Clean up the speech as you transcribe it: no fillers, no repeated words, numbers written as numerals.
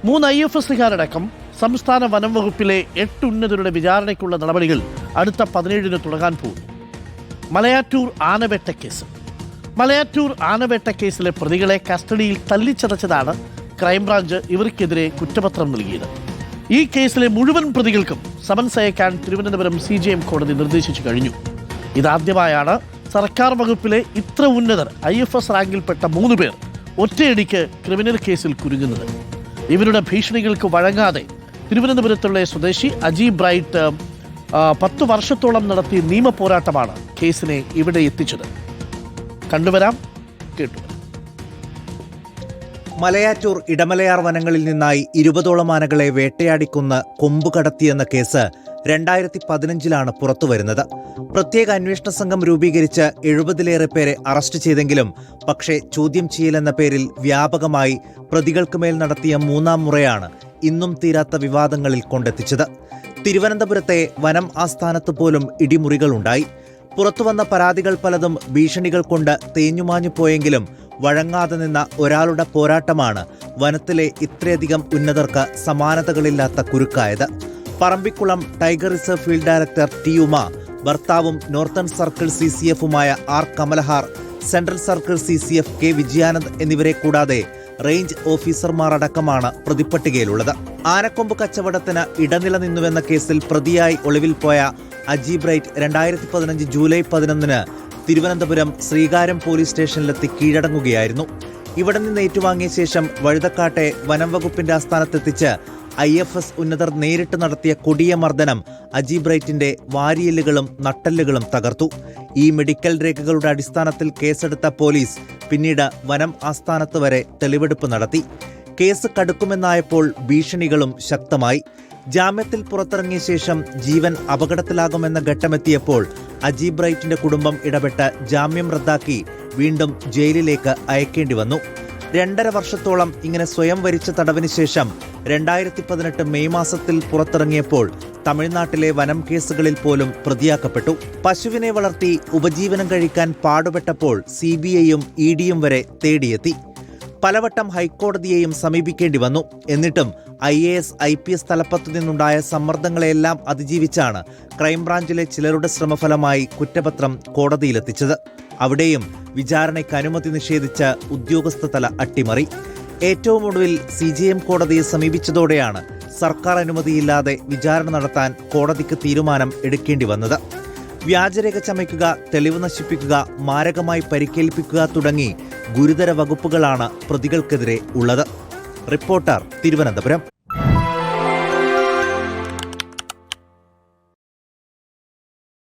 3 IFSകാരടക്കം സംസ്ഥാന വനം വകുപ്പിലെ 8 ഉന്നതരുടെ വിചാരണയ്ക്കുള്ള നടപടികൾ അടുത്ത 17-ന് തുടങ്ങാൻ പോകുന്നു. മലയാറ്റൂർ ആനവേട്ട കേസിലെ പ്രതികളെ കസ്റ്റഡിയിൽ തല്ലിച്ചതച്ചതാണ് ക്രൈംബ്രാഞ്ച് ഇവർക്കെതിരെ കുറ്റപത്രം നൽകിയത്. ഈ കേസിലെ മുഴുവൻ പ്രതികൾക്കും സമൻസ് അയക്കാൻ തിരുവനന്തപുരം CJM കോടതി നിർദ്ദേശിച്ചു കഴിഞ്ഞു. ഇതാദ്യമായാണ് സർക്കാർ വകുപ്പിലെ ഇത്ര ഉന്നതർ IFS റാങ്കിൽപ്പെട്ട 3 പേർ ഒറ്റയടിക്ക് ക്രിമിനൽ കേസിൽ കുരുങ്ങുന്നത്. ഇവരുടെ ഭീഷണികൾക്ക് വഴങ്ങാതെ തിരുവനന്തപുരത്തുള്ള സ്വദേശി അജി ബ്രൈറ്റ് 10 വർഷത്തോളം നടത്തിയ നിയമ പോരാട്ടമാണ് കേസിനെ ഇവിടെ എത്തിച്ചത്. കണ്ടുവരാം, കേട്ടുവരാം. മലയാറ്റൂർ ഇടമലയാർ വനങ്ങളിൽ നിന്നായി 20ഓളം ആനകളെ വേട്ടയാടിക്കൊന്ന് കൊമ്പ് കടത്തിയെന്ന കേസ് 2015-ലാണ് പുറത്തുവരുന്നത്. പ്രത്യേക അന്വേഷണ സംഘം രൂപീകരിച്ച് 70-ലേറെ പേരെ അറസ്റ്റ് ചെയ്തെങ്കിലും പക്ഷേ ചോദ്യം ചെയ്യലെന്ന പേരിൽ വ്യാപകമായി പ്രതികൾക്ക് മേൽ നടത്തിയ 3ാം മുറയാണ് ഇന്നും തീരാത്ത വിവാദങ്ങളിൽ കൊണ്ടെത്തിച്ചത്. തിരുവനന്തപുരത്തെ വനം ആസ്ഥാനത്ത് പോലും ഇടിമുറികളുണ്ടായി. പുറത്തുവന്ന പരാതികൾ പലതും ഭീഷണികൾ കൊണ്ട് തേഞ്ഞുമാഞ്ഞു പോയെങ്കിലും വഴങ്ങാതെ നിന്ന ഒരാളുടെ പോരാട്ടമാണ് വനത്തിലെ ഇത്രയധികം ഉന്നതർക്ക് സമാനതകളില്ലാത്ത കുരുക്കായത്. Parambikulam tiger reserve field director T Uma, ഭർത്താവും നോർത്തേൺ സർക്കിൾ CCFുമായ R Kamalahar, central circle CCF K Vijayanand എന്നിവരെ കൂടാതെ റേഞ്ച് ഓഫീസർമാർ അടക്കമാണ് പ്രതിപ്പട്ടികയിലുള്ളത്. ആനക്കൊമ്പ് കച്ചവടത്തിന് ഇടനില നിന്നുവെന്ന കേസിൽ പ്രതിയായി ഒളിവിൽ പോയ അജി ബ്രൈറ്റ് 2015 ജൂലൈ 11-ന് തിരുവനന്തപുരം ശ്രീകാര്യം പോലീസ് സ്റ്റേഷനിലെത്തി കീഴടങ്ങുകയായിരുന്നു. ഇവിടെ നിന്ന് ഏറ്റുവാങ്ങിയ ശേഷം വഴുതക്കാട്ടെ വനം വകുപ്പിന്റെ ആസ്ഥാനത്തെത്തിച്ച് IFS ഉന്നതർ നേരിട്ട് നടത്തിയ കൊടിയ മർദ്ദനം അജി ബ്രൈറ്റിന്റെ വാരിയെല്ലുകളും നട്ടെല്ലുകളും തകർത്തു. ഈ മെഡിക്കൽ രേഖകളുടെ അടിസ്ഥാനത്തിൽ കേസെടുത്ത പോലീസ് പിന്നീട് വനം ആസ്ഥാനത്ത് വരെ തെളിവെടുപ്പ് നടത്തി. കേസ് കടുക്കുമെന്നായപ്പോൾ ഭീഷണികളും ശക്തമായി. ജാമ്യത്തിൽ പുറത്തിറങ്ങിയ ശേഷം ജീവൻ അപകടത്തിലാകുമെന്ന ഘട്ടമെത്തിയപ്പോൾ അജി ബ്രൈറ്റിന്റെ കുടുംബം ഇടപെട്ട് ജാമ്യം റദ്ദാക്കി വീണ്ടും ജയിലിലേക്ക് അയക്കേണ്ടി വന്നു. 2.5 വർഷത്തോളം ഇങ്ങനെ സ്വയം വരിച്ച തടവിന് ശേഷം 2018 മെയ് മാസത്തിൽ പുറത്തിറങ്ങിയപ്പോൾ തമിഴ്നാട്ടിലെ വനം കേസുകളിൽ പോലും പ്രതിയാക്കപ്പെട്ടു. പശുവിനെ വളർത്തി ഉപജീവനം കഴിക്കാൻ പാടുപെട്ടപ്പോൾ CBIയും EDയും വരെ തേടിയെത്തി. പലവട്ടം ഹൈക്കോടതിയെയും സമീപിക്കേണ്ടി വന്നു. എന്നിട്ടും IAS IPS തലപ്പത്തു നിന്നുണ്ടായ സമ്മർദ്ദങ്ങളെല്ലാം അതിജീവിച്ചാണ് ക്രൈംബ്രാഞ്ചിലെ ചിലരുടെ ശ്രമഫലമായി കുറ്റപത്രം കോടതിയിലെത്തിച്ചത്. അവിടെയും വിചാരണയ്ക്ക് അനുമതി നിഷേധിച്ച ഉദ്യോഗസ്ഥതല അട്ടിമറി. ഏറ്റവും ഒടുവിൽ CJM കോടതിയെ സമീപിച്ചതോടെയാണ് സർക്കാർ അനുമതിയില്ലാതെ വിചാരണ നടത്താൻ കോടതിക്ക് തീരുമാനം എടുക്കേണ്ടി വന്നത്. വ്യാജരേഖ ചമയ്ക്കുക, തെളിവ് നശിപ്പിക്കുക, മാരകമായി പരിക്കേൽപ്പിക്കുക തുടങ്ങി ഗുരുതര വകുപ്പുകളാണ് പ്രതികൾക്കെതിരെ ഉള്ളത്. റിപ്പോർട്ടർ, തിരുവനന്തപുരം.